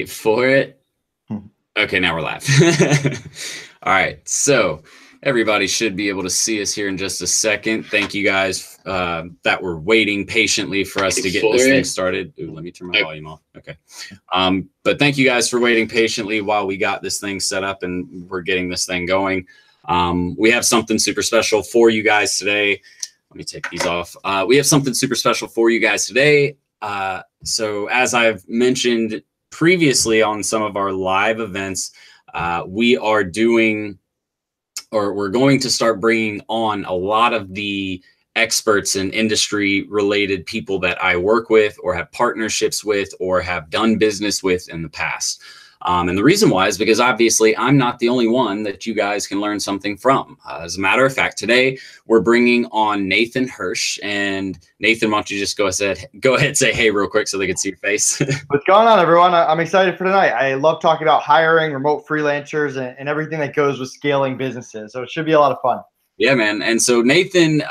For it. Okay, now we're live. All right, so everybody should be able to see us here in just a second. Thank you guys that were waiting patiently for us to get this thing started. Ooh, let me turn my volume off. Okay. But thank you guys for waiting patiently while we got this thing set up and we're getting this thing going. We have something super special for you guys today. Let me take these off. We have something super special for you guys today. So as I've mentioned previously on some of our live events, we are doing, or we're going to start bringing on a lot of the experts and industry related people that I work with or have partnerships with or have done business with in the past. And the reason why is because obviously I'm not the only one that you guys can learn something from. As a matter of fact, today we're bringing on Nathan Hirsch. And Nathan, why don't you just go ahead and say hey real quick so they can see your face. What's going on, everyone? I'm excited for tonight. I love talking about hiring, remote freelancers, and everything that goes with scaling businesses. So it should be a lot of fun. Yeah, man. And so Nathan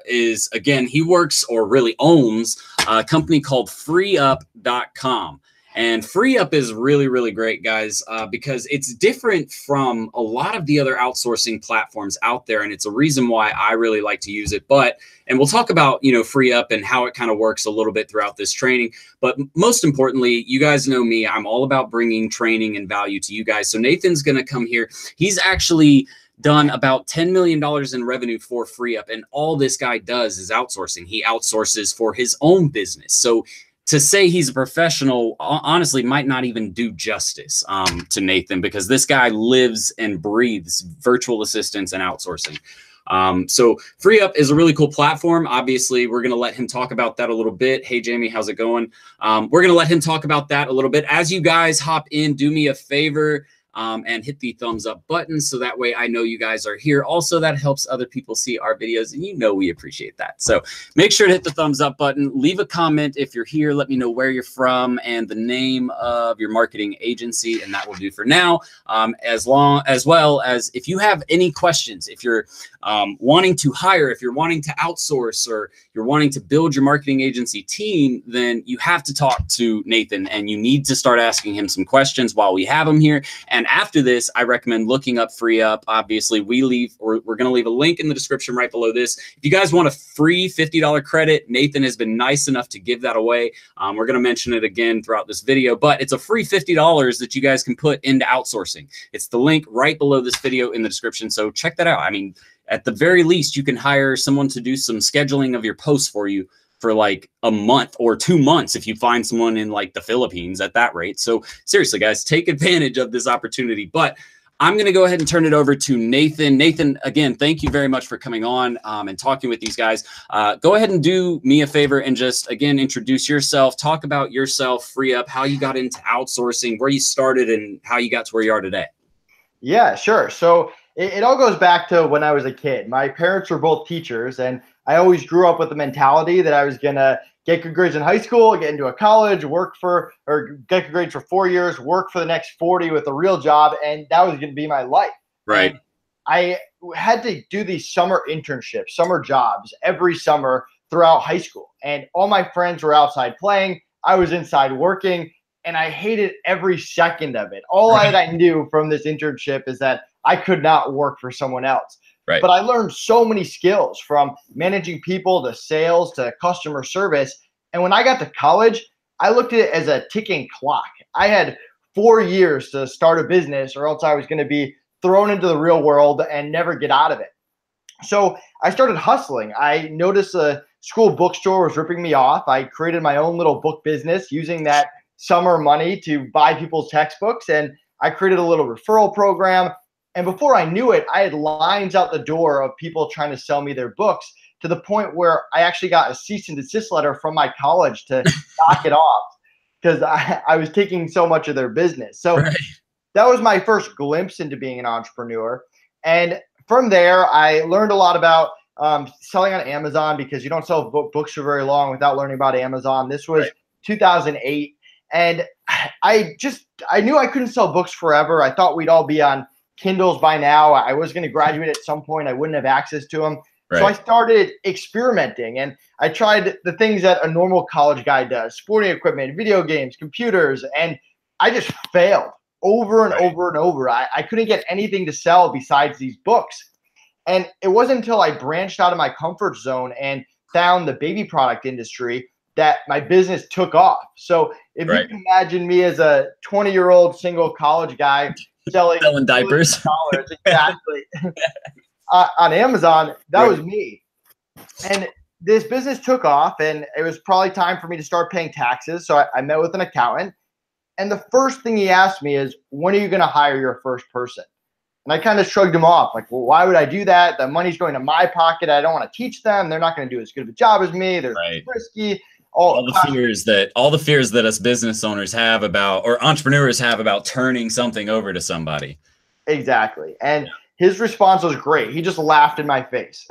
is, again, he works or really owns a company called freeup.com. And FreeUp is really, really great, guys, because it's different from a lot of the other outsourcing platforms out there. And it's a reason why I really like to use it. And we'll talk about, FreeUp and how it kind of works a little bit throughout this training. But most importantly, you guys know me. I'm all about bringing training and value to you guys. So Nathan's going to come here. He's actually done about $10 million in revenue for FreeUp. And all this guy does is outsourcing. He outsources for his own business. So to say he's a professional, honestly, might not even do justice to Nathan, because this guy lives and breathes virtual assistants and outsourcing. So FreeUp is a really cool platform. Obviously, we're going to let him talk about that a little bit. Hey, Jamie, how's it going? We're going to let him talk about that a little bit. As you guys hop in, do me a favor. And hit the thumbs up button so that way I know you guys are here. Also, that helps other people see our videos, and we appreciate that. So make sure to hit the thumbs up button. Leave a comment if you're here. Let me know where you're from and the name of your marketing agency, and that will do for now. As well as if you have any questions, if you're wanting to hire, if you're wanting to outsource, or you're wanting to build your marketing agency team, then you have to talk to Nathan, and you need to start asking him some questions while we have him here. And after this, I recommend looking up FreeUp. Obviously, we're going to leave a link in the description right below this. If you guys want a free $50 credit, Nathan has been nice enough to give that away. We're going to mention it again throughout this video, but it's a free $50 that you guys can put into outsourcing. It's the link right below this video in the description. So check that out. I mean, at the very least, you can hire someone to do some scheduling of your posts for you for like a month or 2 months if you find someone in like the Philippines at that rate. So seriously, guys, take advantage of this opportunity. But I'm going to go ahead and turn it over to Nathan. Nathan, again, thank you very much for coming on and talking with these guys. Go ahead and do me a favor and just, again, introduce yourself. Talk about yourself, FreeUp, how you got into outsourcing, where you started, and how you got to where you are today. Yeah, sure. So it all goes back to when I was a kid. My parents were both teachers, and I always grew up with the mentality that I was going to get good grades in high school, get into a college, get good grades for 4 years, work for the next 40 with a real job, and that was going to be my life. Right. And I had to do these summer internships, summer jobs every summer throughout high school. And all my friends were outside playing. I was inside working, and I hated every second of it. All that I knew from this internship is that I could not work for someone else. Right. But I learned so many skills, from managing people to sales to customer service. And when I got to college, I looked at it as a ticking clock. I had 4 years to start a business, or else I was going to be thrown into the real world and never get out of it. So I started hustling. I noticed a school bookstore was ripping me off. I created my own little book business using that summer money to buy people's textbooks, and I created a little referral program. And before I knew it, I had lines out the door of people trying to sell me their books, to the point where I actually got a cease and desist letter from my college to knock it off, because I was taking so much of their business. So that was my first glimpse into being an entrepreneur. And from there, I learned a lot about selling on Amazon, because you don't sell books for very long without learning about Amazon. This was 2008. And I knew I couldn't sell books forever. I thought we'd all be on Kindles by now. I was going to graduate at some point. I wouldn't have access to them. So I started experimenting, and I tried the things that a normal college guy does: sporting equipment, video games, computers. And I just failed over and over and over. I couldn't get anything to sell besides these books. And it wasn't until I branched out of my comfort zone and found the baby product industry that my business took off. So if you can imagine me as a 20-year-old single college guy selling diapers, exactly, on Amazon, that was me. And this business took off, and it was probably time for me to start paying taxes. So I met with an accountant, and the first thing he asked me is, when are you going to hire your first person? And I kind of shrugged him off, like, well, why would I do that? The money's going to my pocket. I don't want to teach them. They're not going to do as good of a job as me. They're risky. All the fears that us business owners have about, or entrepreneurs have about turning something over to somebody. Exactly. And his response was great. He just laughed in my face.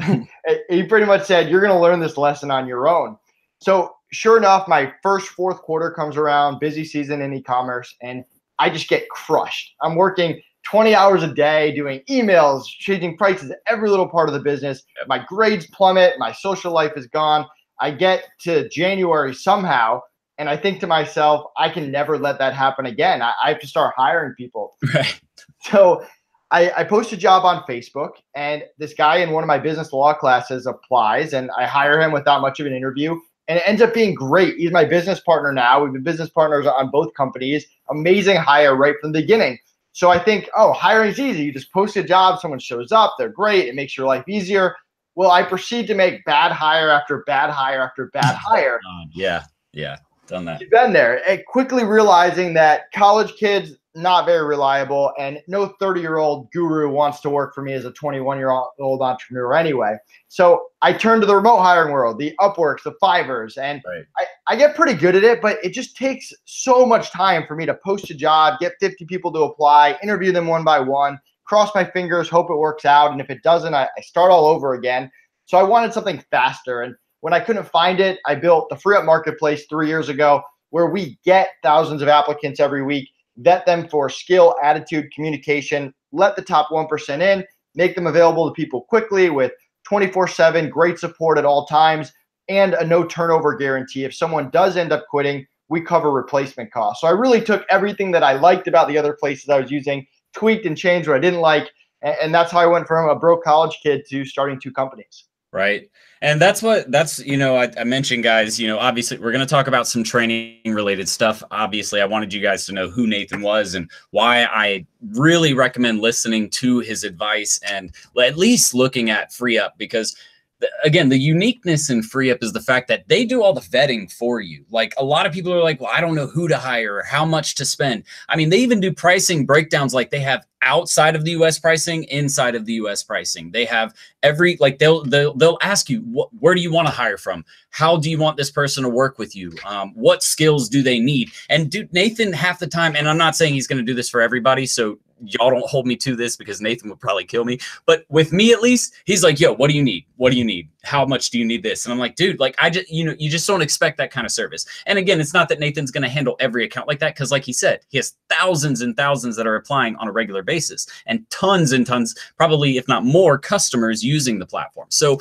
He pretty much said, you're going to learn this lesson on your own. So sure enough, my fourth quarter comes around, busy season in e-commerce, and I just get crushed. I'm working 20 hours a day doing emails, changing prices, every little part of the business. My grades plummet. My social life is gone. I get to January somehow, and I think to myself, I can never let that happen again. I have to start hiring people. Right. So I post a job on Facebook, and this guy in one of my business law classes applies, and I hire him without much of an interview, and it ends up being great. He's my business partner now. We've been business partners on both companies. Amazing hire right from the beginning. So I think, oh, hiring is easy. You just post a job, someone shows up, they're great, it makes your life easier. Well, I proceed to make bad hire after bad hire after bad hire. Yeah, done that. You've been there. And quickly realizing that college kids, not very reliable, and no 30-year-old guru wants to work for me as a 21-year-old entrepreneur anyway. So I turned to the remote hiring world, the Upworks, the Fivers, and I get pretty good at it, but it just takes so much time for me to post a job, get 50 people to apply, interview them one by one, cross my fingers, hope it works out. And if it doesn't, I start all over again. So I wanted something faster. And when I couldn't find it, I built the FreeUp Marketplace 3 years ago, where we get thousands of applicants every week, vet them for skill, attitude, communication, let the top 1% in, make them available to people quickly with 24/7, great support at all times, and a no turnover guarantee. If someone does end up quitting, we cover replacement costs. So I really took everything that I liked about the other places I was using, tweaked and changed what I didn't like. And that's how I went from a broke college kid to starting 2 companies. Right. And I mentioned, guys, obviously we're going to talk about some training related stuff. Obviously, I wanted you guys to know who Nathan was and why I really recommend listening to his advice and at least looking at FreeUp, because again, the uniqueness in FreeUp is the fact that they do all the vetting for you. Like, a lot of people are like, well, I don't know who to hire or how much to spend. I mean, they even do pricing breakdowns. Like, they have outside of the US pricing, inside of the US pricing. They have they'll ask you, where do you want to hire from? How do you want this person to work with you? What skills do they need? And dude, Nathan, half the time, and I'm not saying he's going to do this for everybody, so y'all don't hold me to this because Nathan would probably kill me. But with me, at least, he's like, yo, what do you need? What do you need? How much do you need this? And I'm like, dude, like, you just don't expect that kind of service. And again, it's not that Nathan's going to handle every account like that, because like he said, he has thousands and thousands that are applying on a regular basis, and tons, probably if not more, customers using the platform. So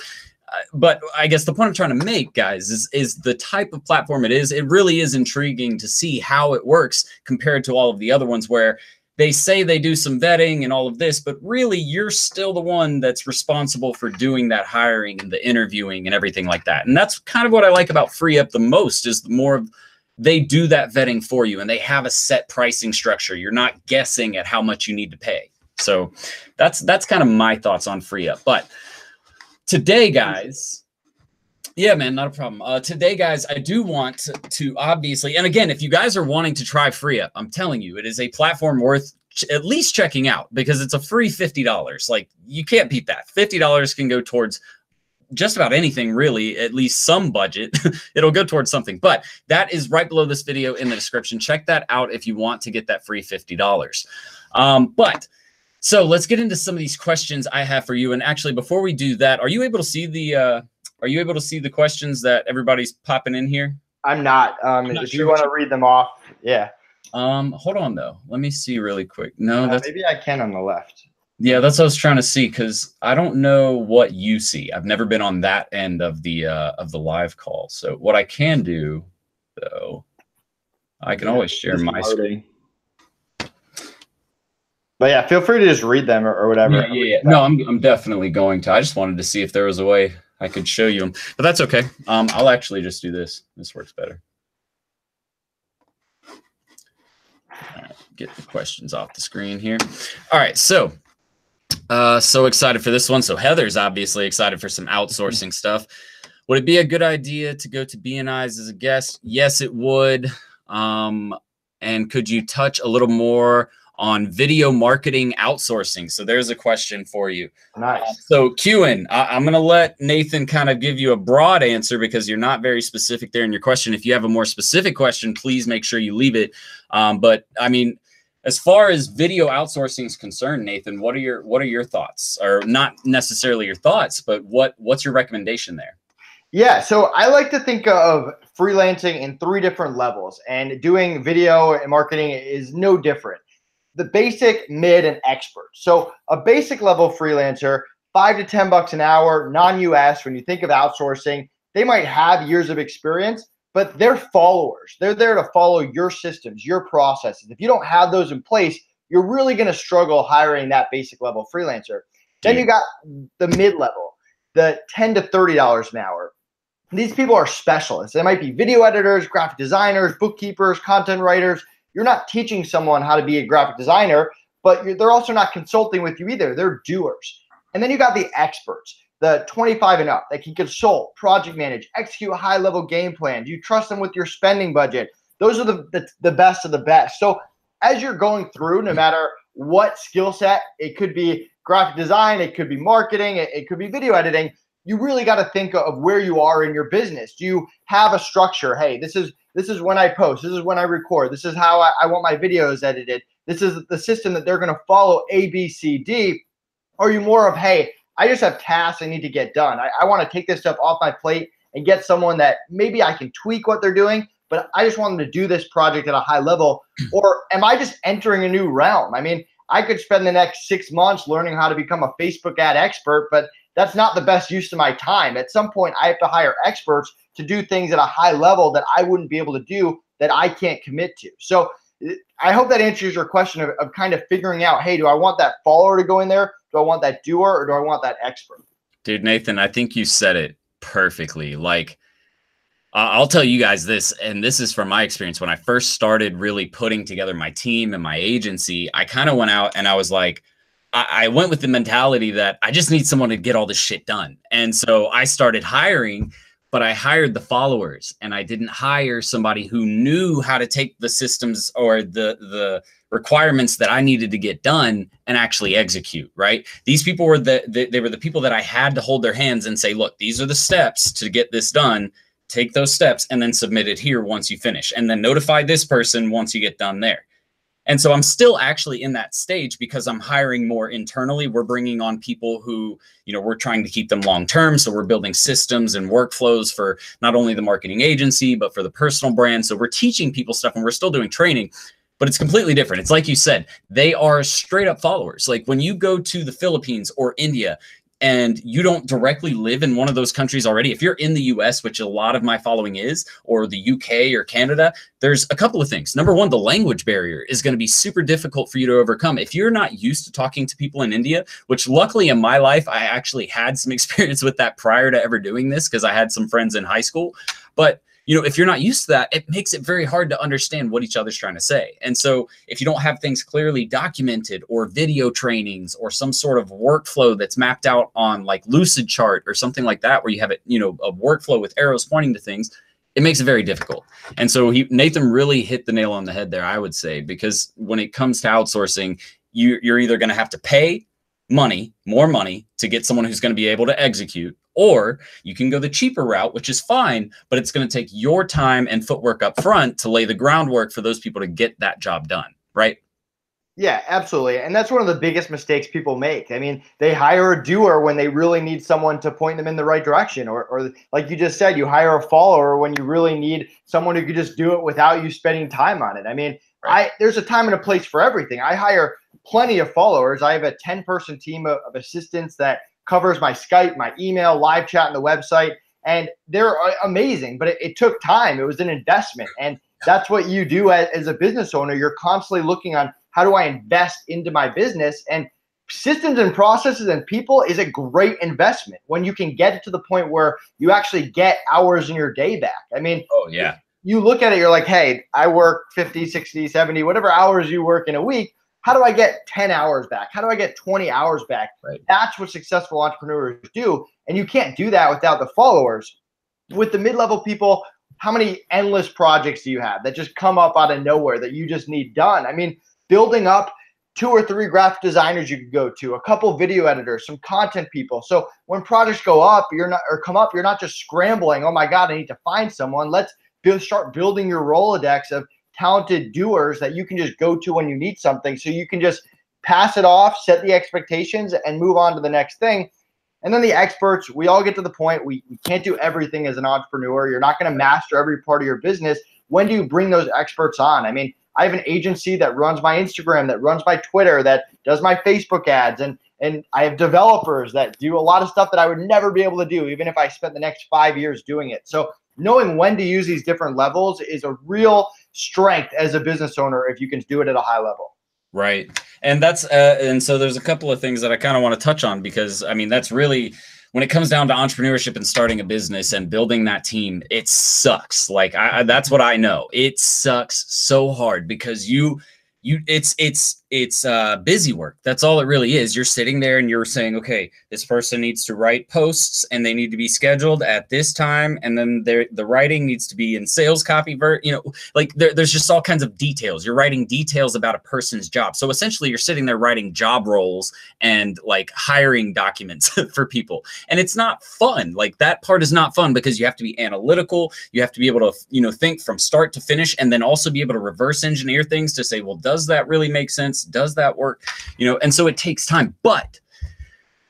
but I guess the point I'm trying to make, guys, is the type of platform it is. It really is intriguing to see how it works compared to all of the other ones where they say they do some vetting and all of this, but really you're still the one that's responsible for doing that hiring and the interviewing and everything like that. And that's kind of what I like about FreeUp the most, is the more of they do that vetting for you and they have a set pricing structure. You're not guessing at how much you need to pay. So that's kind of my thoughts on FreeUp. But today, guys, yeah, man, not a problem. Today, guys, I do want to obviously, and again, if you guys are wanting to try FreeUp, I'm telling you, it is a platform worth at least checking out, because it's a free $50. Like, you can't beat that. $50 can go towards just about anything, really, at least some budget. It'll go towards something, but that is right below this video in the description. Check that out if you want to get that free $50. So let's get into some of these questions I have for you. And actually, before we do that, are you able to see the questions that everybody's popping in here? I'm not. If you want to read them off, yeah. Hold on though. Let me see really quick. No, that's maybe I can on the left. Yeah, that's what I was trying to see, because I don't know what you see. I've never been on that end of the live call. So what I can do though, I can always share my screen. But yeah, feel free to just read them or whatever. Yeah. No, I'm definitely going to. I just wanted to see if there was a way I could show you them, but that's okay. I'll actually just do this. This works better. All right, get the questions off the screen here. All right, so excited for this one. So Heather's obviously excited for some outsourcing stuff. Would it be a good idea to go to BNI's as a guest? Yes, it would. And could you touch a little more on video marketing outsourcing? So there's a question for you. Nice. So Kewen, I'm going to let Nathan kind of give you a broad answer because you're not very specific there in your question. If you have a more specific question, please make sure you leave it. But I mean, as far as video outsourcing is concerned, Nathan, what are your thoughts? Or not necessarily your thoughts, but what's your recommendation there? Yeah, so I like to think of freelancing in 3 different levels, and doing video and marketing is no different. The basic, mid, and expert. So a basic level freelancer, $5 to $10 an hour, non-US. When you think of outsourcing, they might have years of experience, but they're followers. They're there to follow your systems, your processes. If you don't have those in place, you're really going to struggle hiring that basic level freelancer. Then you got the mid level, the $10 to $30 an hour. These people are specialists. They might be video editors, graphic designers, bookkeepers, content writers. You're not teaching someone how to be a graphic designer, but they're also not consulting with you either. They're doers. And then you got the experts, the 25 and up that can consult, project manage, execute high-level game plans. You trust them with your spending budget. Those are the best of the best. So as you're going through, no matter what skill set, it could be graphic design, it could be marketing, it could be video editing, you really got to think of where you are in your business. Do you have a structure? Hey, this is when I post. This is when I record. This is how I want my videos edited. This is the system that they're going to follow, A, B, C, D. Or are you more of, hey, I just have tasks I need to get done. I want to take this stuff off my plate and get someone that maybe I can tweak what they're doing, but I just want them to do this project at a high level. Or am I just entering a new realm? I mean, I could spend the next 6 months learning how to become a Facebook ad expert, but that's not the best use of my time. At some point, I have to hire experts to do things at a high level that I wouldn't be able to do, that I can't commit to. So I hope that answers your question of kind of figuring out, hey, do I want that follower to go in there? Do I want that doer, or do I want that expert? Dude, Nathan, I think you said it perfectly. Like, I'll tell you guys this, and this is from my experience. When I first started really putting together my team and my agency, I kind of went out and I was like, I went with the mentality that I just need someone to get all this shit done. And so I started hiring, but I hired the followers, and I didn't hire somebody who knew how to take the systems or the requirements that I needed to get done and actually execute, right? These people were they were the people that I had to hold their hands and say, look, these are the steps to get this done. Take those steps and then submit it here once you finish, and then notify this person once you get done there. And so I'm still actually in that stage because I'm hiring more internally. We're bringing on people who, we're trying to keep them long-term. So we're building systems and workflows for not only the marketing agency, but for the personal brand. So we're teaching people stuff, and we're still doing training, but it's completely different. It's like you said, they are straight up followers. Like when you go to the Philippines or India, and you don't directly live in one of those countries already, if you're in the US, which a lot of my following is, or the UK or Canada, there's a couple of things. Number one, the language barrier is going to be super difficult for you to overcome. If you're not used to talking to people in India, which luckily in my life, I actually had some experience with that prior to ever doing this because I had some friends in high school. But if you're not used to that, it makes it very hard to understand what each other's trying to say. And so if you don't have things clearly documented, or video trainings, or some sort of workflow that's mapped out on like Lucid Chart or something like that, where you have it, a workflow with arrows pointing to things, it makes it very difficult. And so Nathan really hit the nail on the head there, I would say, because when it comes to outsourcing, you're either going to have to pay more money to get someone who's going to be able to execute, or you can go the cheaper route, which is fine, but it's going to take your time and footwork up front to lay the groundwork for those people to get that job done, right? Yeah, absolutely. And that's one of the biggest mistakes people make. I mean, they hire a doer when they really need someone to point them in the right direction. Or like you just said, you hire a follower when you really need someone who could just do it without you spending time on it. I mean, right. There's a time and a place for everything. I hire plenty of followers. I have a 10-person team of assistants that covers my Skype, my email, live chat, and the website. And they're amazing, but it took time. It was an investment. And that's what you do as a business owner. You're constantly looking on, how do I invest into my business? And systems and processes and people is a great investment when you can get it to the point where you actually get hours in your day back. I mean, oh yeah, you look at it, you're like, hey, I work 50, 60, 70, whatever hours you work in a week. How do I get 10 hours back? How do I get 20 hours back? Right. That's what successful entrepreneurs do. And you can't do that without the followers. With the mid-level people, how many endless projects do you have that just come up out of nowhere that you just need done? I mean, building up 2 or 3 graphic designers you could go to, a couple video editors, some content people. So when projects go up, you're not just scrambling. Oh my God, I need to find someone. Let's start building your Rolodex of talented doers that you can just go to when you need something. So you can just pass it off, set the expectations, and move on to the next thing. And then the experts, we all get to the point, we can't do everything as an entrepreneur. You're not going to master every part of your business. When do you bring those experts on? I mean, I have an agency that runs my Instagram, that runs my Twitter, that does my Facebook ads. And I have developers that do a lot of stuff that I would never be able to do, even if I spent the next 5 years doing it. So knowing when to use these different levels is a real strength as a business owner if you can do it at a high level. Right. And that's and so there's a couple of things that I kind of want to touch on, because I mean, that's really, when it comes down to entrepreneurship and starting a business and building that team, it sucks. Like that's what I know. It sucks so hard because it's busy work. That's all it really is. You're sitting there and you're saying, okay, this person needs to write posts and they need to be scheduled at this time. And then the writing needs to be in sales copy, like there's just all kinds of details. You're writing details about a person's job. So essentially you're sitting there writing job roles and like hiring documents for people. And it's not fun. Like that part is not fun because you have to be analytical. You have to be able to, think from start to finish, and then also be able to reverse engineer things to say, well, does that really make sense? Does that work? And so it takes time. But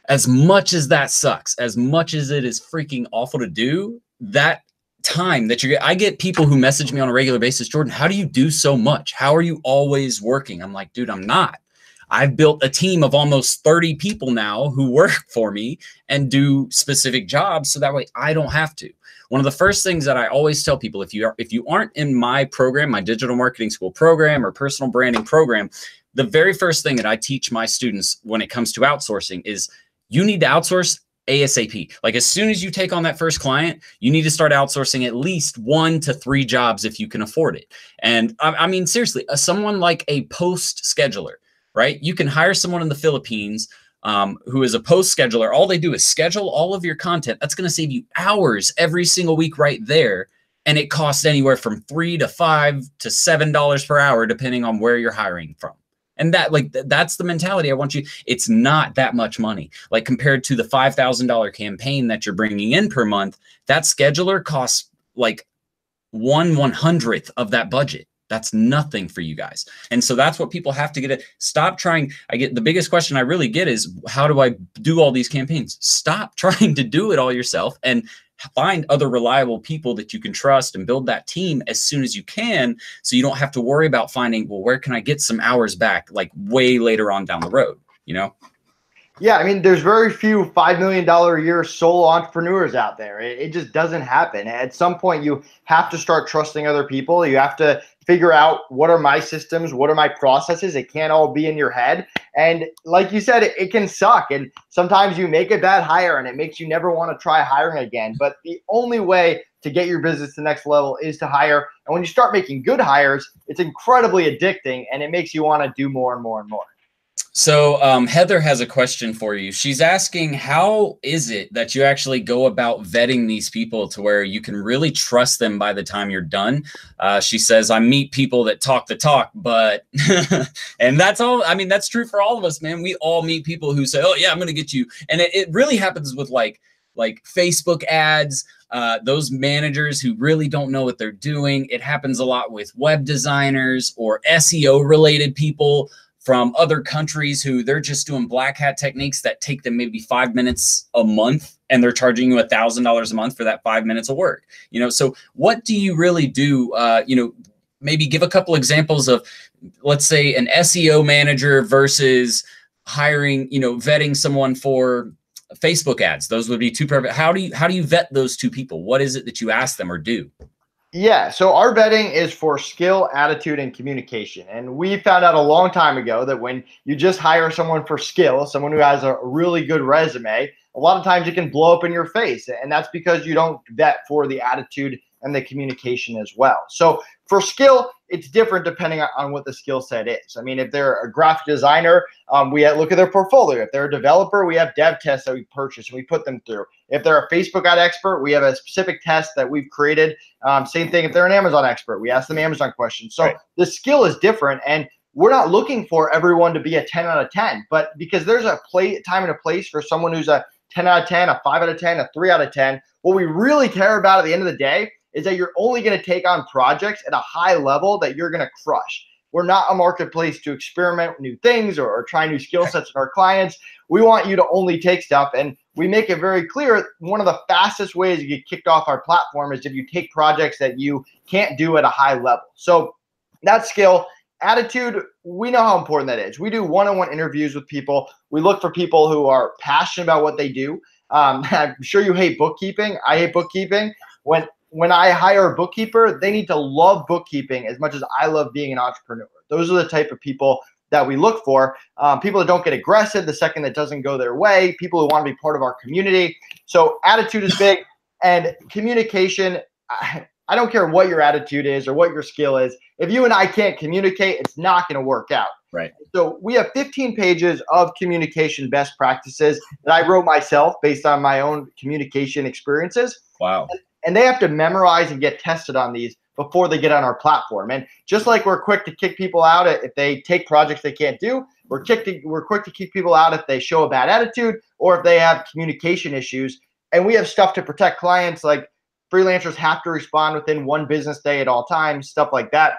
as much as that sucks, as much as it is freaking awful to do, that time that I get people who message me on a regular basis, Jordan, how do you do so much? How are you always working? I'm like, dude, I'm not. I've built a team of almost 30 people now who work for me and do specific jobs, so that way I don't have to. One of the first things that I always tell people, if you aren't in my program, my digital marketing school program or personal branding program, the very first thing that I teach my students when it comes to outsourcing is you need to outsource ASAP. Like as soon as you take on that first client, you need to start outsourcing at least 1 to 3 jobs if you can afford it. And I mean, seriously, someone like a post scheduler, right? You can hire someone in the Philippines who is a post scheduler. All they do is schedule all of your content. That's going to save you hours every single week right there. And it costs anywhere from $3 to $5 to $7 per hour, depending on where you're hiring from. And that's the mentality I want you. It's not that much money. Like compared to the $5,000 campaign that you're bringing in per month, that scheduler costs like 1/100th of that budget. That's nothing for you guys. And so that's what people have to get. Stop trying. The biggest question I really get is, how do I do all these campaigns? Stop trying to do it all yourself and find other reliable people that you can trust and build that team as soon as you can, so you don't have to worry about finding, well, where can I get some hours back like way later on down the road, Yeah, I mean, there's very few $5 million a year solo entrepreneurs out there. It just doesn't happen. At some point, you have to start trusting other people. You have to figure out, what are my systems? What are my processes? It can't all be in your head. And like you said, it can suck. And sometimes you make a bad hire and it makes you never want to try hiring again. But the only way to get your business to the next level is to hire. And when you start making good hires, it's incredibly addicting and it makes you want to do more and more and more. So Heather has a question for you. She's asking, how is it that you actually go about vetting these people to where you can really trust them by the time you're done? She says, I meet people that talk the talk, but, and that's all. I mean, that's true for all of us, man. We all meet people who say, oh yeah, I'm going to get you. And it really happens with like Facebook ads, those managers who really don't know what they're doing. It happens a lot with web designers or SEO related people from other countries who they're just doing black hat techniques that take them maybe 5 minutes a month, and they're charging you $1,000 a month for that 5 minutes of work. So what do you really do? Maybe give a couple examples of, let's say, an SEO manager versus hiring, vetting someone for Facebook ads. Those would be two perfect. How do you vet those two people? What is it that you ask them or do? Yeah, so our vetting is for skill, attitude, and communication. And we found out a long time ago that when you just hire someone for skill, someone who has a really good resume, a lot of times it can blow up in your face. And that's because you don't vet for the attitude and the communication as well. So for skill, it's different depending on what the skill set is. I mean, if they're a graphic designer, we look at their portfolio. If they're a developer, we have dev tests that we purchase and we put them through. If they're a Facebook ad expert, we have a specific test that we've created. Same thing if they're an Amazon expert, we ask them Amazon questions. So right. The skill is different, and we're not looking for everyone to be a 10 out of 10, but because there's a time and a place for someone who's a 10 out of 10, a 5 out of 10, a 3 out of 10, what we really care about at the end of the day is that you're only going to take on projects at a high level that you're going to crush. We're not a marketplace to experiment with new things or try new skill sets with our clients. We want you to only take stuff, and we make it very clear one of the fastest ways to get kicked off our platform is if you take projects that you can't do at a high level. So that skill. Attitude, we know how important that is. We do one-on-one interviews with people. We look for people who are passionate about what they do. I'm sure you hate bookkeeping. I hate bookkeeping. When I hire a bookkeeper, they need to love bookkeeping as much as I love being an entrepreneur. Those are the type of people that we look for. People that don't get aggressive the second that doesn't go their way, people who want to be part of our community. So attitude is big, and communication, I don't care what your attitude is or what your skill is. If you and I can't communicate, it's not going to work out. Right. So we have 15 pages of communication best practices that I wrote myself based on my own communication experiences. Wow. And they have to memorize and get tested on these before they get on our platform. And just like we're quick to kick people out if they take projects they can't do, we're quick to kick people out if they show a bad attitude or if they have communication issues. And we have stuff to protect clients, like freelancers have to respond within 1 business day at all times, stuff like that.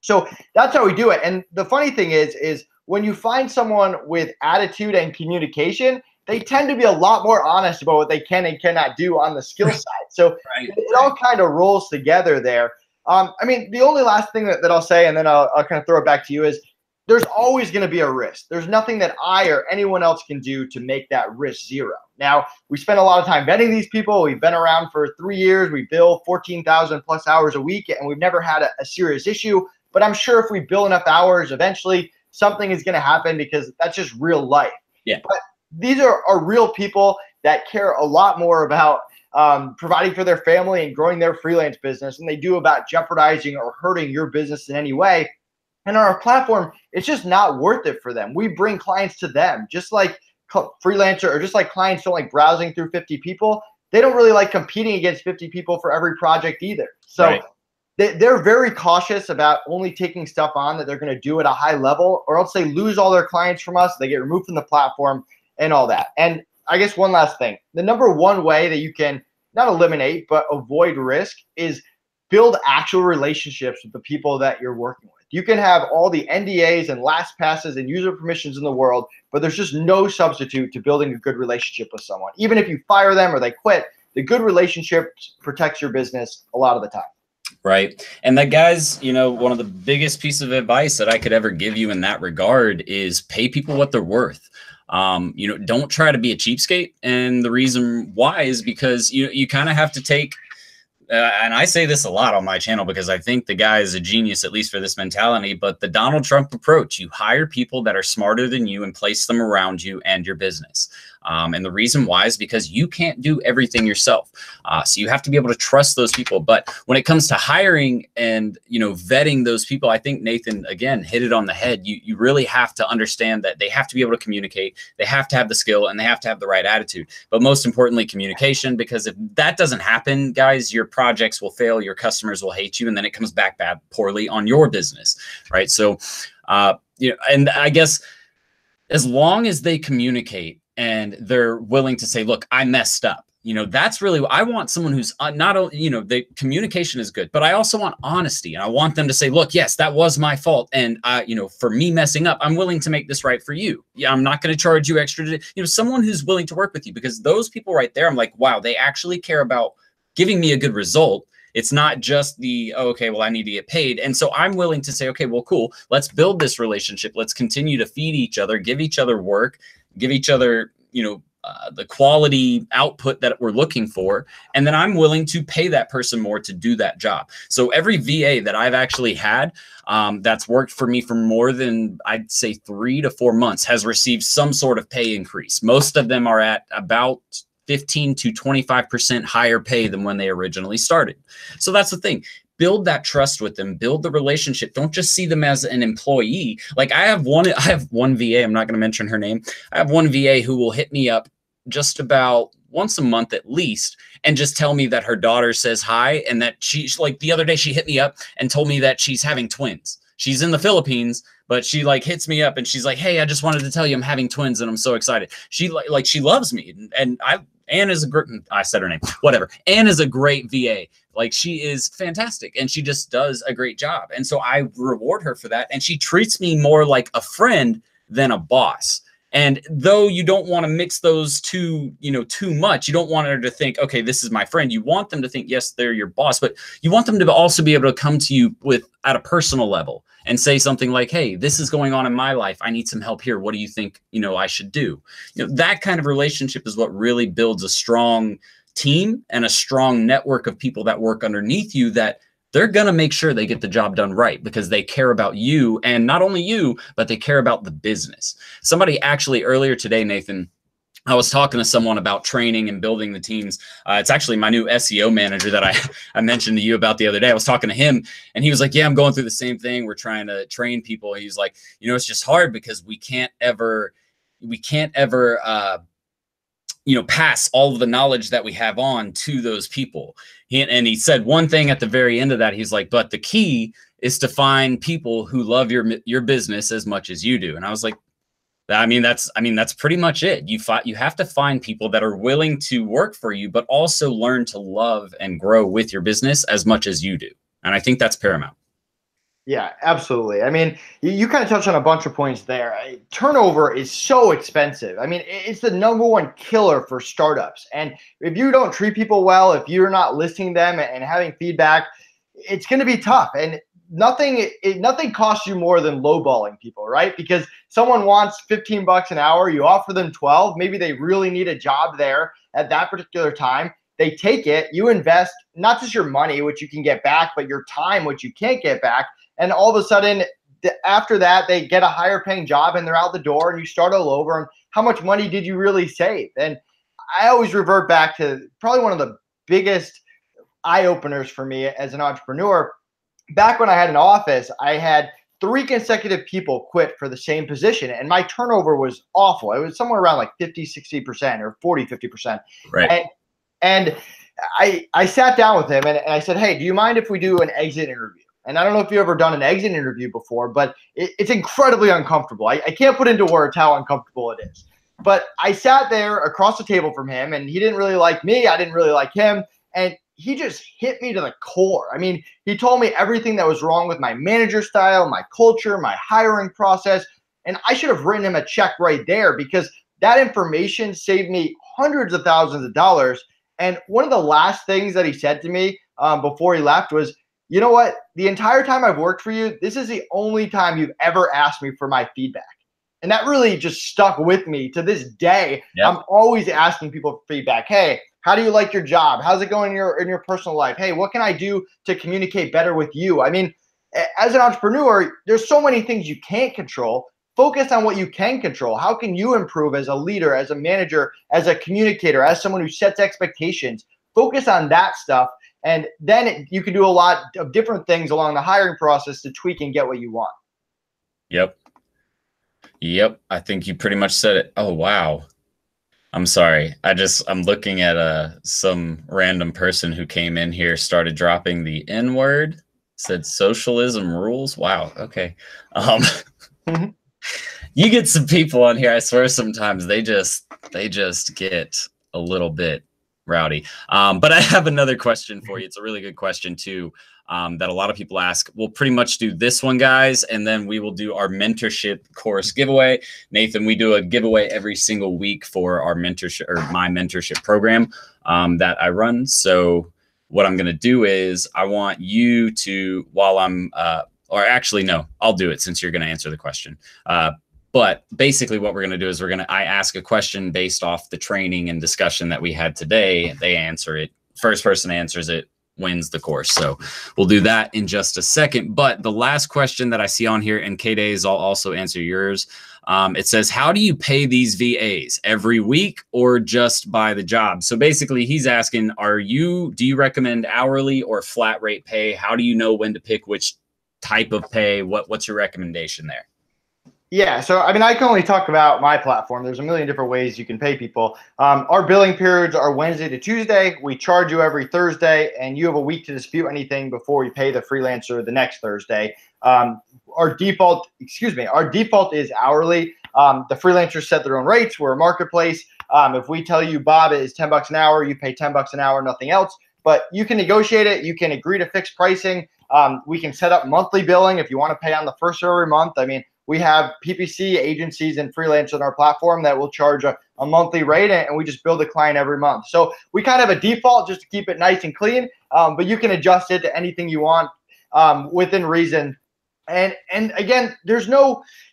So that's how we do it. And the funny thing is when you find someone with attitude and communication, they tend to be a lot more honest about what they can and cannot do on the skill side. So it all kind of rolls together there. I mean, the only last thing that I'll say, and then I'll kind of throw it back to you, is there's always going to be a risk. There's nothing that I or anyone else can do to make that risk zero. Now, we spend a lot of time vetting these people. We've been around for 3 years. We bill 14,000 plus hours a week, and we've never had a serious issue. But I'm sure if we bill enough hours, eventually something is going to happen because that's just real life. Yeah. But these are real people that care a lot more about providing for their family and growing their freelance business than they do about jeopardizing or hurting your business in any way. And on our platform, it's just not worth it for them. We bring clients to them, just like freelancer or just like clients don't like browsing through 50 people. They don't really like competing against 50 people for every project either. So right. They're very cautious about only taking stuff on that they're going to do at a high level, or else they lose all their clients from us. They get removed from the platform and all that. And I guess one last thing, the number one way that you can not eliminate, but avoid risk is build actual relationships with the people that you're working with. You can have all the NDAs and last passes and user permissions in the world, but there's just no substitute to building a good relationship with someone. Even if you fire them or they quit, the good relationship protects your business a lot of the time. Right. And that, guys, you know, one of the biggest pieces of advice that I could ever give you in that regard is pay people what they're worth. You know, don't try to be a cheapskate. And the reason why is because you kind of have to take, and I say this a lot on my channel because I think the guy is a genius, at least for this mentality, but the Donald Trump approach, you hire people that are smarter than you and place them around you and your business. And the reason why is because you can't do everything yourself. So you have to be able to trust those people. But when it comes to hiring and, you know, vetting those people, I think Nathan, again, hit it on the head. You really have to understand that they have to be able to communicate. They have to have the skill and they have to have the right attitude. But most importantly, communication, because if that doesn't happen, guys, your projects will fail, your customers will hate you, and then it comes back poorly on your business, right? So, you know, and I guess as long as they communicate and they're willing to say, look, I messed up. You know, that's really, I want someone who's not only, you know, the communication is good, but I also want honesty. And I want them to say, look, yes, that was my fault. And, you know, for me messing up, I'm willing to make this right for you. Yeah, I'm not going to charge you extra. You know, someone who's willing to work with you, because those people right there, I'm like, wow, they actually care about giving me a good result. It's not just the, oh, okay, well, I need to get paid. And so I'm willing to say, okay, well, cool. Let's build this relationship. Let's continue to feed each other, give each other work, give each other, you know, the quality output that we're looking for, and then I'm willing to pay that person more to do that job. So every VA that I've actually had that's worked for me for more than, I'd say, 3 to 4 months has received some sort of pay increase. Most of them are at about 15 to 25% higher pay than when they originally started. So that's the thing. Build that trust with them, build the relationship. Don't just see them as an employee. Like I have one VA, I'm not going to mention her name. I have one VA who will hit me up just about once a month at least and just tell me that her daughter says hi, and that she's like, the other day she hit me up and told me that she's having twins. She's in the Philippines, but she like hits me up and she's like, hey, I just wanted to tell you I'm having twins and I'm so excited. She like she loves me, and Anne is a great, I said her name, whatever. Anne is a great VA. Like she is fantastic and she just does a great job. And so I reward her for that. And she treats me more like a friend than a boss. And though you don't want to mix those two, too much, you don't want her to think, okay, this is my friend. You want them to think, yes, they're your boss, but you want them to also be able to come to you at a personal level and say something like, hey, this is going on in my life. I need some help here. What do you think, I should do? That kind of relationship is what really builds a strong team and a strong network of people that work underneath you, that they're going to make sure they get the job done right because they care about you, and not only you, but they care about the business. Somebody actually earlier today, Nathan, I was talking to someone about training and building the teams. It's actually my new SEO manager that I mentioned to you about the other day. I was talking to him and he was like, yeah, I'm going through the same thing. We're trying to train people. He's like, it's just hard because we can't ever pass all of the knowledge that we have on to those people. And he said one thing at the very end of that. He's like, but the key is to find people who love your business as much as you do. And I was like, that's pretty much it. You have to find people that are willing to work for you, but also learn to love and grow with your business as much as you do. And I think that's paramount. Yeah, absolutely. I mean, you kind of touched on a bunch of points there. Turnover is so expensive. I mean, it's the #1 killer for startups. And if you don't treat people well, if you're not listening to them and having feedback, it's going to be tough. And nothing costs you more than lowballing people, right? Because someone wants $15 an hour, you offer them 12. Maybe they really need a job there at that particular time. They take it, you invest not just your money, which you can get back, but your time, which you can't get back. And all of a sudden, after that, they get a higher paying job and they're out the door and you start all over. And how much money did you really save? And I always revert back to probably one of the biggest eye openers for me as an entrepreneur. Back when I had an office, I had 3 consecutive people quit for the same position. And my turnover was awful. It was somewhere around like 50, 60% or 40, 50%. Right. And I sat down with him and I said, hey, do you mind if we do an exit interview? And I don't know if you've ever done an exit interview before, but it's incredibly uncomfortable. I can't put into words how uncomfortable it is. But I sat there across the table from him, and he didn't really like me. I didn't really like him. And he just hit me to the core. I mean, he told me everything that was wrong with my manager style, my culture, my hiring process. And I should have written him a check right there, because that information saved me hundreds of thousands of dollars. And one of the last things that he said to me before he left was, you know what? The entire time I've worked for you, this is the only time you've ever asked me for my feedback. And that really just stuck with me to this day. Yep. I'm always asking people for feedback. Hey, how do you like your job? How's it going in your personal life? Hey, what can I do to communicate better with you? I mean, as an entrepreneur, there's so many things you can't control. Focus on what you can control. How can you improve as a leader, as a manager, as a communicator, as someone who sets expectations? Focus on that stuff. And then you can do a lot of different things along the hiring process to tweak and get what you want. Yep. I think you pretty much said it. Oh, wow. I'm sorry. I'm looking at some random person who came in here, started dropping the N word, said socialism rules. Wow. Okay. You get some people on here, I swear sometimes they just get a little bit rowdy. But I have another question for you. It's a really good question too, that a lot of people ask. We'll pretty much do this one, guys, and then we will do our mentorship course giveaway. Nathan, we do a giveaway every single week for our mentorship, or my mentorship program that I run. So what I'm going to do is I want you to, while I'm, or actually, no, I'll do it since you're going to answer the question. But basically what we're going to do is I ask a question based off the training and discussion that we had today. They answer it. First person answers it wins the course. So we'll do that in just a second. But the last question that I see on here, and K-Days, I'll also answer yours. It says, how do you pay these VAs? Every week or just by the job? So basically he's asking, do you recommend hourly or flat rate pay? How do you know when to pick which type of pay? What's your recommendation there? Yeah, so I mean, I can only talk about my platform. There's a million different ways you can pay people. Our billing periods are Wednesday to Tuesday. We charge you every Thursday, and you have a week to dispute anything before we pay the freelancer the next Thursday. Our default is hourly. The freelancers set their own rates. We're a marketplace. If we tell you, Bob, it is $10 an hour, you pay $10 an hour, nothing else. But you can negotiate it. You can agree to fixed pricing. We can set up monthly billing if you want to pay on the first of every month. I mean, we have PPC agencies and freelancers on our platform that will charge a monthly rate, and we just bill the client every month. So we kind of have a default just to keep it nice and clean, but you can adjust it to anything you want within reason. And again,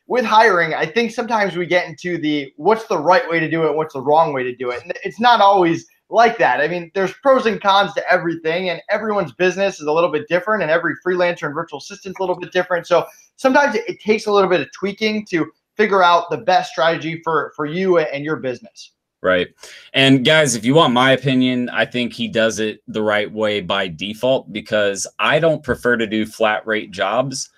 with hiring, I think sometimes we get into what's the right way to do it, what's the wrong way to do it. And it's not always like that. I mean, there's pros and cons to everything, and everyone's business is a little bit different, and every freelancer and virtual assistant's a little bit different. So sometimes it takes a little bit of tweaking to figure out the best strategy for you and your business. Right. And guys, if you want my opinion, I think he does it the right way by default, because I don't prefer to do flat rate jobs.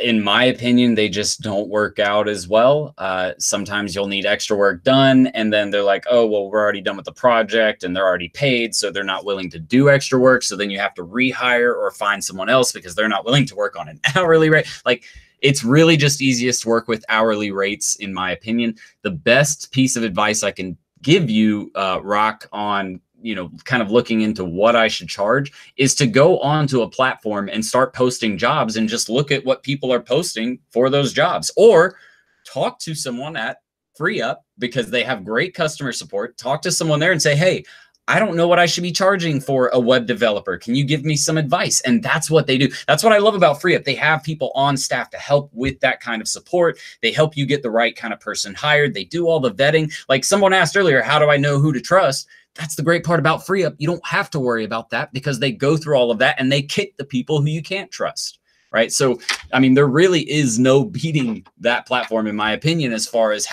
In my opinion, they just don't work out as well. Sometimes you'll need extra work done, and then they're like, oh, well, we're already done with the project and they're already paid, so they're not willing to do extra work. So then you have to rehire or find someone else because they're not willing to work on an hourly rate. Like, it's really just easiest to work with hourly rates, in my opinion. The best piece of advice I can give you, Rock, on kind of looking into what I should charge, is to go onto a platform and start posting jobs and just look at what people are posting for those jobs, or talk to someone at FreeUp because they have great customer support. Talk to someone there and say, hey, I don't know what I should be charging for a web developer. Can you give me some advice? And that's what they do. That's what I love about FreeUp. They have people on staff to help with that kind of support. They help you get the right kind of person hired. They do all the vetting. Like someone asked earlier, how do I know who to trust? That's the great part about FreeUp. You don't have to worry about that because they go through all of that and they kick the people who you can't trust, right? So, I mean, there really is no beating that platform, in my opinion, as far as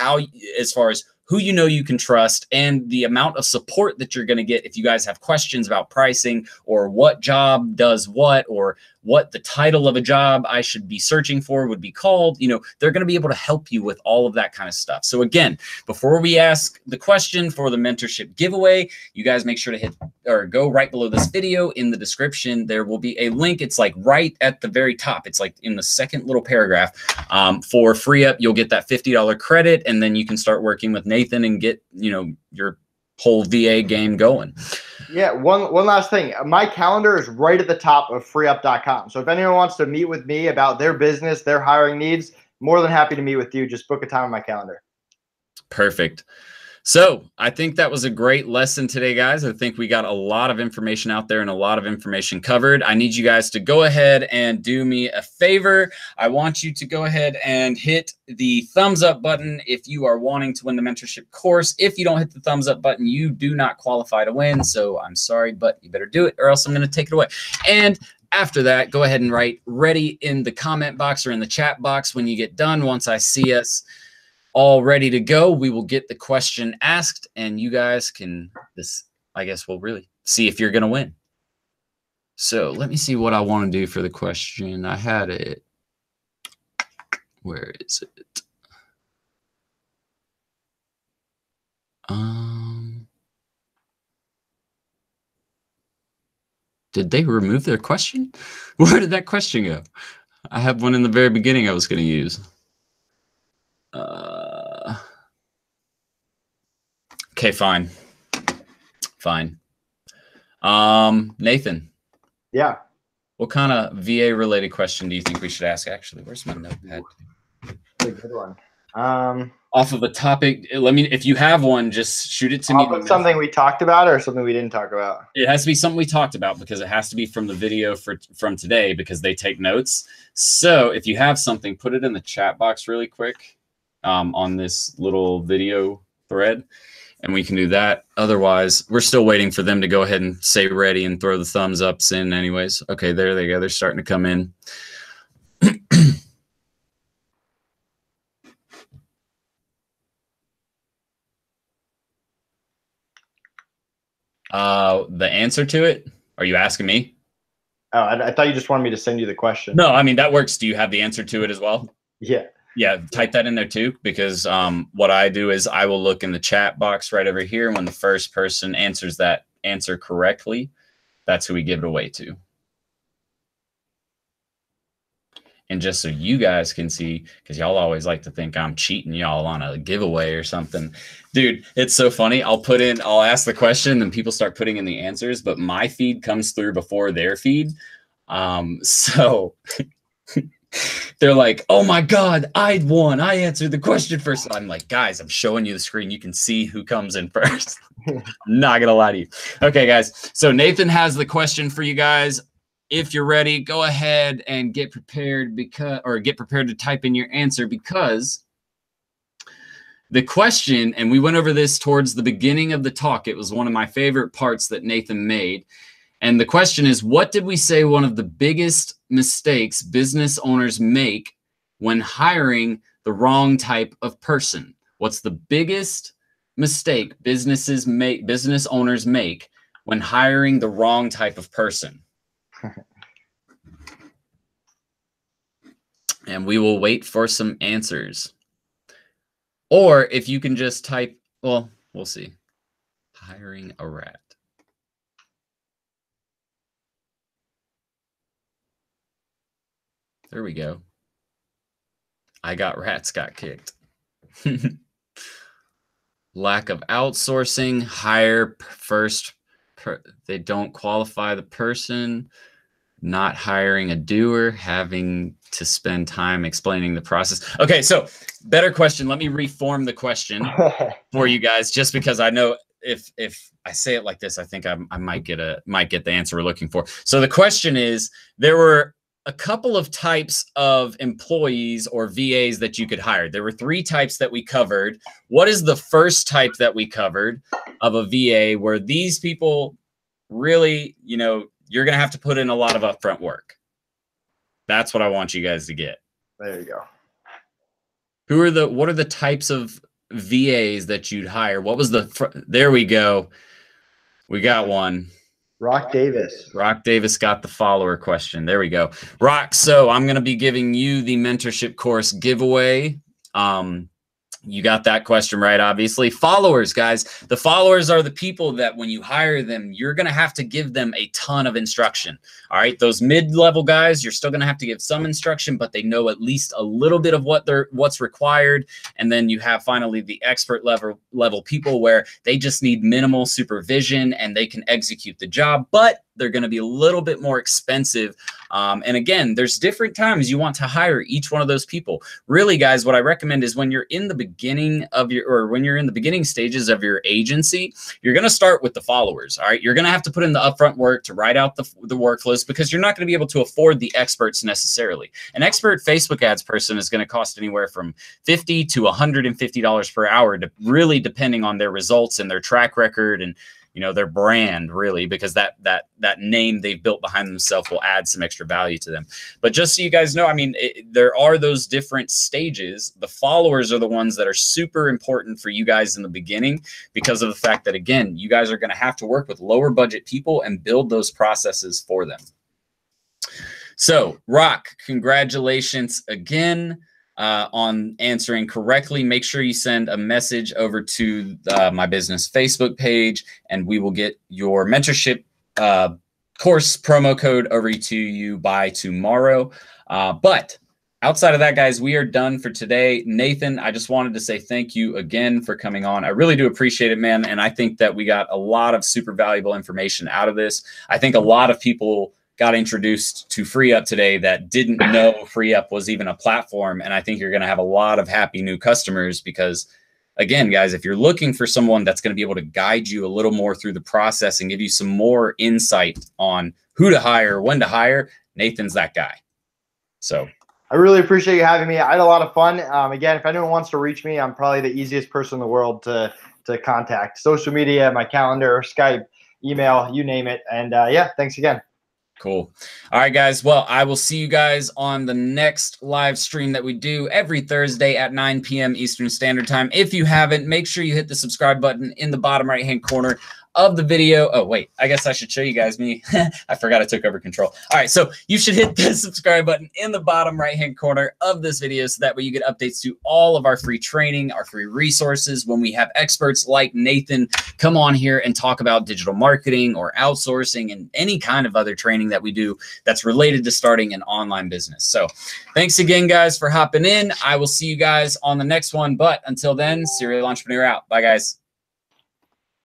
who you can trust and the amount of support that you're going to get if you guys have questions about pricing or what job does what, or what the title of a job I should be searching for would be called. They're going to be able to help you with all of that kind of stuff. So again, before we ask the question for the mentorship giveaway, you guys make sure to go right below this video. In the description, there will be a link. It's like right at the very top. It's like in the second little paragraph. For FreeUp, you'll get that $50 credit, and then you can start working with Nathan and get, your whole VA game going. Yeah, one last thing. My calendar is right at the top of freeup.com. So if anyone wants to meet with me about their business, their hiring needs, more than happy to meet with you. Just book a time on my calendar. Perfect. So I think that was a great lesson today, guys. I think we got a lot of information out there and a lot of information covered. I need you guys to go ahead and do me a favor. I want you to go ahead and hit the thumbs up button if you are wanting to win the mentorship course. If you don't hit the thumbs up button, you do not qualify to win. So I'm sorry, but you better do it or else I'm going to take it away. And after that, go ahead and write ready in the comment box or in the chat box when you get done. Once I see us all ready to go, we will get the question asked, and you guys can, I guess we'll really see if you're going to win. So let me see what I want to do for the question. I had it. Where is it? Did they remove their question? Where did that question go? I have one in the very beginning I was going to use. Okay, fine. Nathan. Yeah. What kind of VA related question do you think we should ask? Actually, where's my notepad? That's a good one. Off of a topic. Let me, if you have one, just shoot it to me. Something we talked about or something we didn't talk about? It has to be something we talked about because it has to be from the video from today because they take notes. So if you have something, put it in the chat box really quick on this little video thread, and we can do that. Otherwise, we're still waiting for them to go ahead and say ready and throw the thumbs ups in anyways. Okay, there they go. They're starting to come in. The answer to it? Are you asking me? Oh, I thought you just wanted me to send you the question. No, I mean, that works. Do you have the answer to it as well? Yeah. Yeah, type that in there too, because what I do is I will look in the chat box right over here. When the first person answers that answer correctly, that's who we give it away to. And just so you guys can see, because y'all always like to think I'm cheating y'all on a giveaway or something. Dude, it's so funny. I'll ask the question and people start putting in the answers, but my feed comes through before their feed. So they're like, oh my God, I won. I answered the question first. I'm like, guys, I'm showing you the screen. You can see who comes in first. I'm not going to lie to you. Okay, guys. So Nathan has the question for you guys. If you're ready, go ahead and get prepared get prepared to type in your answer, because the question, and we went over this towards the beginning of the talk. It was one of my favorite parts that Nathan made. And the question is, what did we say one of the biggest mistakes business owners make when hiring the wrong type of person? What's the biggest mistake business owners make when hiring the wrong type of person? And we will wait for some answers. Or if you can just type, well, we'll see. Hiring a rat. There we go. I got rats got kicked. Lack of outsourcing, hire first. They don't qualify the person. Not hiring a doer, having to spend time explaining the process. Okay, so better question. Let me reform the question for you guys, just because I know if I say it like this, I think I might get the answer we're looking for. So the question is, there were a couple of types of employees or VAs that you could hire. There were 3 types that we covered. What is the first type that we covered of a VA where these people really, you're going to have to put in a lot of upfront work? That's what I want you guys to get. There you go. What are the types of VAs that you'd hire? What was there we go. We got one. Rock Davis. Rock Davis got the follower question. There we go. Rock, so I'm going to be giving you the mentorship course giveaway. You got that question right, obviously. Followers, guys. The followers are the people that when you hire them, you're going to have to give them a ton of instruction. All right. Those mid-level guys, you're still going to have to give some instruction, but they know at least a little bit of what's required. And then you have finally the expert level people where they just need minimal supervision and they can execute the job, but they're going to be a little bit more expensive. And again, there's different times you want to hire each one of those people. Really, guys, what I recommend is when you're in the beginning of when you're in the beginning stages of your agency, you're going to start with the followers. All right. You're going to have to put in the upfront work to write out the workflows, because you're not going to be able to afford the experts necessarily. An expert Facebook ads person is going to cost anywhere from $50 to $150 per hour, really depending on their results and their track record and their brand, really, because that name they've built behind themselves will add some extra value to them. But just so you guys know, I mean, there are those different stages. The followers are the ones that are super important for you guys in the beginning, because of the fact that, again, you guys are going to have to work with lower budget people and build those processes for them. So, Rock, congratulations again on answering correctly. Make sure you send a message over to my business Facebook page, and we will get your mentorship course promo code over to you by tomorrow. But outside of that, guys, we are done for today. Nathan, I just wanted to say thank you again for coming on. I really do appreciate it, man. And I think that we got a lot of super valuable information out of this. I think a lot of people got introduced to FreeUp today that didn't know FreeUp was even a platform. And I think you're going to have a lot of happy new customers because, again, guys, if you're looking for someone that's going to be able to guide you a little more through the process and give you some more insight on who to hire, when to hire, Nathan's that guy. So I really appreciate you having me. I had a lot of fun. Again, if anyone wants to reach me, I'm probably the easiest person in the world to contact. Social media, my calendar, Skype, email, you name it. And yeah, thanks again. Cool. All right, guys. Well, I will see you guys on the next live stream that we do every Thursday at 9 p.m. Eastern Standard Time. If you haven't, make sure you hit the subscribe button in the bottom right-hand corner of the video. Oh, wait, I guess I should show you guys me. I forgot I took over control. All right, so you should hit the subscribe button in the bottom right-hand corner of this video so that way you get updates to all of our free training, our free resources when we have experts like Nathan come on here and talk about digital marketing or outsourcing and any kind of other training that we do that's related to starting an online business. So thanks again, guys, for hopping in. I will see you guys on the next one. But until then, Serial Entrepreneur out. Bye, guys.